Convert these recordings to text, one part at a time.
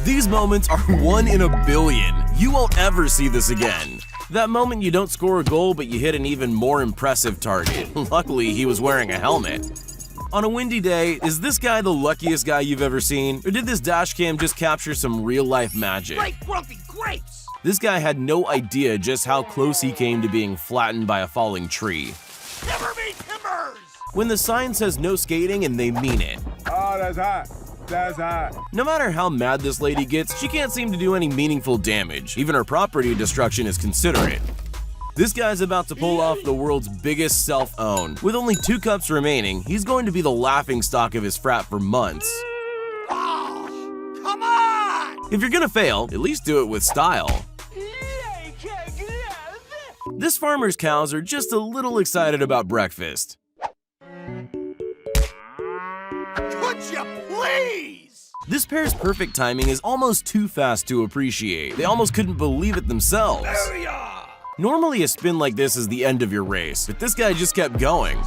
These moments are 1 in a billion. You won't ever see this again. That moment you don't score a goal, but you hit an even more impressive target. Luckily, he was wearing a helmet. On a windy day, is this guy the luckiest guy you've ever seen? Or did this dashcam just capture some real-life magic? Great grumpy grapes! This guy had no idea just how close he came to being flattened by a falling tree. Timber me timbers! When the sign says no skating, and they mean it. Oh, that's hot. That's hot. No matter how mad this lady gets, she can't seem to do any meaningful damage. Even her property destruction is considerate. This guy's about to pull off the world's biggest self-own. With only 2 cups remaining, he's going to be the laughingstock of his frat for months. Oh, come on! If you're gonna fail, at least do it with style. This farmer's cows are just a little excited about breakfast. Could you please? This pair's perfect timing is almost too fast to appreciate. They almost couldn't believe it themselves. There you are! Normally a spin like this is the end of your race, but this guy just kept going.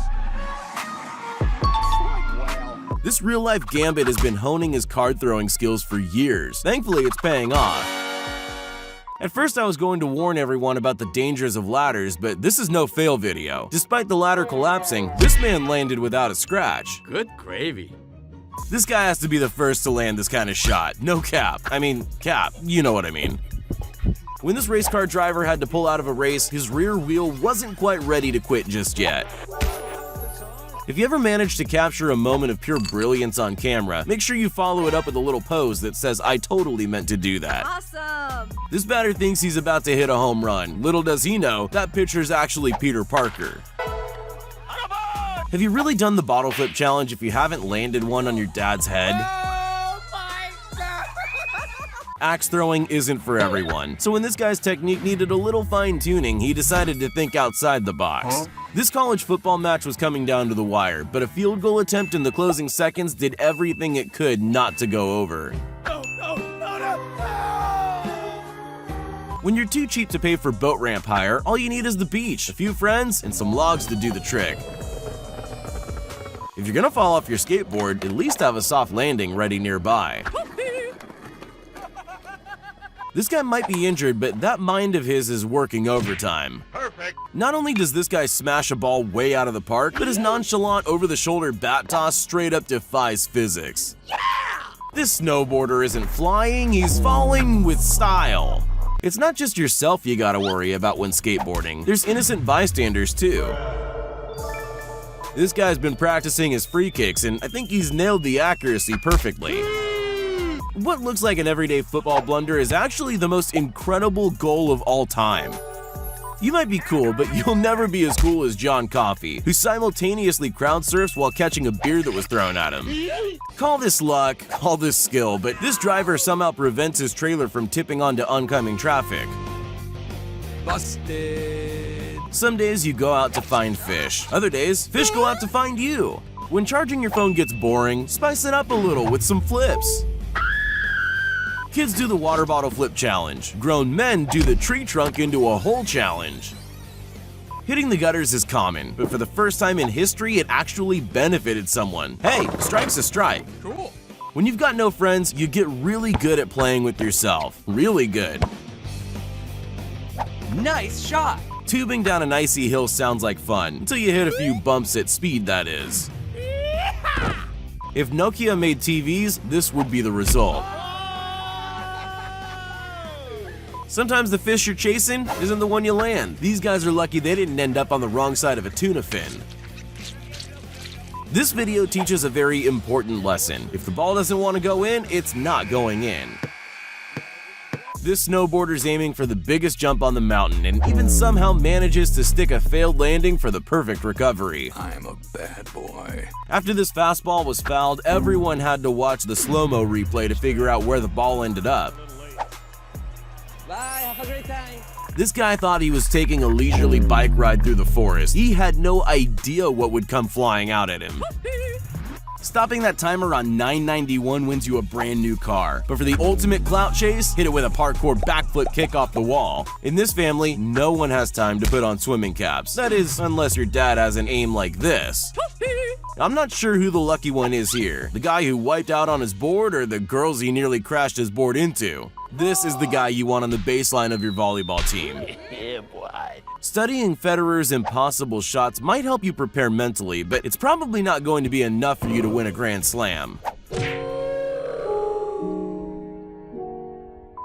This real-life Gambit has been honing his card-throwing skills for years. Thankfully, it's paying off. At first, I was going to warn everyone about the dangers of ladders, but this is no fail video. Despite the ladder collapsing, this man landed without a scratch. Good gravy. This guy has to be the first to land this kind of shot. No cap. I mean, cap. You know what I mean. When this race car driver had to pull out of a race, his rear wheel wasn't quite ready to quit just yet. If you ever manage to capture a moment of pure brilliance on camera, make sure you follow it up with a little pose that says, "I totally meant to do that." Awesome! This batter thinks he's about to hit a home run. Little does he know, that pitcher's actually Peter Parker. Have you really done the bottle flip challenge if you haven't landed one on your dad's head? Axe throwing isn't for everyone, so when this guy's technique needed a little fine-tuning, he decided to think outside the box. This college football match was coming down to the wire, but a field goal attempt in the closing seconds did everything it could not to go over. When you're too cheap to pay for boat ramp hire, all you need is the beach, a few friends, and some logs to do the trick. If you're gonna fall off your skateboard, at least have a soft landing ready nearby. This guy might be injured, but that mind of his is working overtime. Perfect. Not only does this guy smash a ball way out of the park, but his nonchalant over-the-shoulder bat toss straight up defies physics. Yeah! This snowboarder isn't flying, he's falling with style. It's not just yourself you gotta worry about when skateboarding. There's innocent bystanders too. This guy's been practicing his free kicks, and I think he's nailed the accuracy perfectly. What looks like an everyday football blunder is actually the most incredible goal of all time. You might be cool, but you'll never be as cool as John Coffey, who simultaneously crowd surfs while catching a beer that was thrown at him. Call this luck, call this skill, but this driver somehow prevents his trailer from tipping onto oncoming traffic. Busted. Some days you go out to find fish. Other days, fish go out to find you. When charging your phone gets boring, spice it up a little with some flips. Kids do the water bottle flip challenge. Grown men do the tree trunk into a hole challenge. Hitting the gutters is common, but for the first time in history, it actually benefited someone. Hey, strike's a strike. Cool. When you've got no friends, you get really good at playing with yourself. Really good. Nice shot. Tubing down an icy hill sounds like fun, until you hit a few bumps at speed, that is. If Nokia made TVs, this would be the result. Sometimes the fish you're chasing isn't the one you land. These guys are lucky they didn't end up on the wrong side of a tuna fin. This video teaches a very important lesson. If the ball doesn't want to go in, it's not going in. This snowboarder's aiming for the biggest jump on the mountain and even somehow manages to stick a failed landing for the perfect recovery. I'm a bad boy. After this fastball was fouled, everyone had to watch the slow-mo replay to figure out where the ball ended up. Bye, have a great time. This guy thought he was taking a leisurely bike ride through the forest. He had no idea what would come flying out at him. Stopping that timer on 991 wins you a brand new car. But for the ultimate clout chase, hit it with a parkour backflip kick off the wall. In this family, no one has time to put on swimming caps. That is, unless your dad has an aim like this. I'm not sure who the lucky one is here, the guy who wiped out on his board or the girls he nearly crashed his board into. This is the guy you want on the baseline of your volleyball team. Yeah, boy. Studying Federer's impossible shots might help you prepare mentally, but it's probably not going to be enough for you to win a Grand Slam.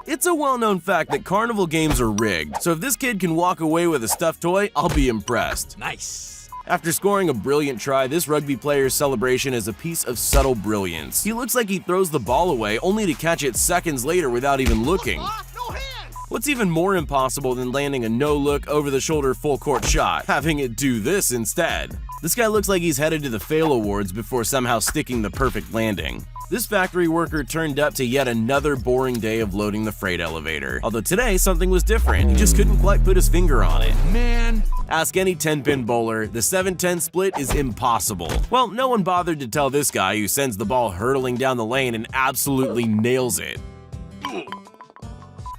It's a well-known fact that carnival games are rigged, so if this kid can walk away with a stuffed toy, I'll be impressed. Nice. After scoring a brilliant try, this rugby player's celebration is a piece of subtle brilliance. He looks like he throws the ball away only to catch it seconds later without even looking. No hands. What's even more impossible than landing a no-look, over-the-shoulder full-court shot? Having it do this instead. This guy looks like he's headed to the Fail Awards before somehow sticking the perfect landing. This factory worker turned up to yet another boring day of loading the freight elevator. Although today, something was different. He just couldn't quite put his finger on it. Man. Ask any 10-pin bowler, the 7-10 split is impossible. Well, no one bothered to tell this guy who sends the ball hurtling down the lane and absolutely nails it.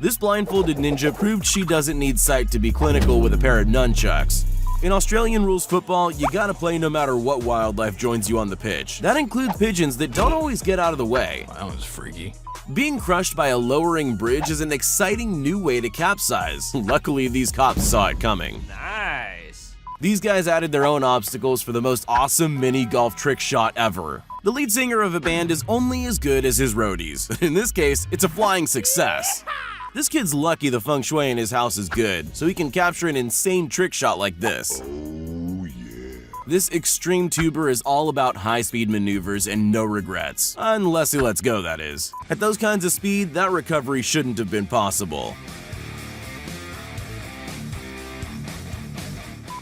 This blindfolded ninja proved she doesn't need sight to be clinical with a pair of nunchucks. In Australian rules football, you gotta play no matter what wildlife joins you on the pitch. That includes pigeons that don't always get out of the way. That was freaky. Being crushed by a lowering bridge is an exciting new way to capsize. Luckily, these cops saw it coming. Nice. These guys added their own obstacles for the most awesome mini golf trick shot ever. The lead singer of a band is only as good as his roadies. In this case, it's a flying success. This kid's lucky the feng shui in his house is good, so he can capture an insane trick shot like this. Oh, yeah. This extreme tuber is all about high-speed maneuvers and no regrets. Unless he lets go, that is. At those kinds of speed, that recovery shouldn't have been possible.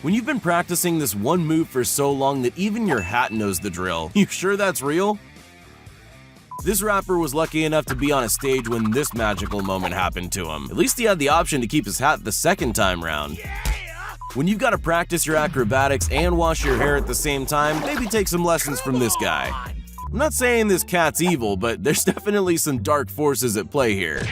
When you've been practicing this one move for so long that even your hat knows the drill, you sure that's real? This rapper was lucky enough to be on a stage when this magical moment happened to him. At least he had the option to keep his hat the second time round. When you've got to practice your acrobatics and wash your hair at the same time, maybe take some lessons from this guy. I'm not saying this cat's evil, but there's definitely some dark forces at play here.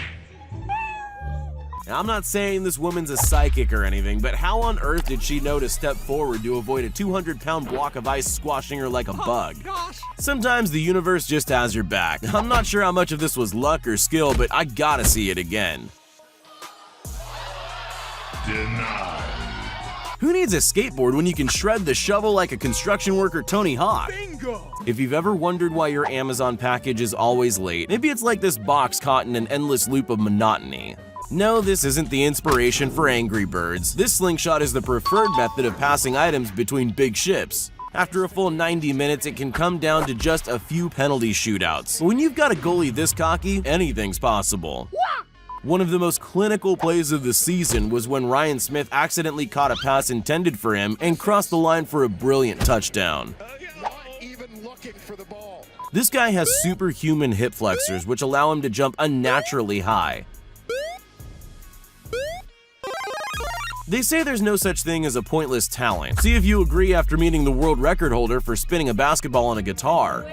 Now, I'm not saying this woman's a psychic or anything, but how on earth did she know to step forward to avoid a 200-pound block of ice squashing her like a bug? Sometimes the universe just has your back. I'm not sure how much of this was luck or skill, but I gotta see it again. Denied. Who needs a skateboard when you can shred the shovel like a construction worker Tony Hawk? Bingo. If you've ever wondered why your Amazon package is always late, maybe it's like this box caught in an endless loop of monotony. No, this isn't the inspiration for Angry Birds. This slingshot is the preferred method of passing items between big ships. After a full 90 minutes, it can come down to just a few penalty shootouts. But when you've got a goalie this cocky, anything's possible. One of the most clinical plays of the season was when Ryan Smith accidentally caught a pass intended for him and crossed the line for a brilliant touchdown. Not even looking for the ball. This guy has superhuman hip flexors, which allow him to jump unnaturally high. They say there's no such thing as a pointless talent. See if you agree after meeting the world record holder for spinning a basketball on a guitar.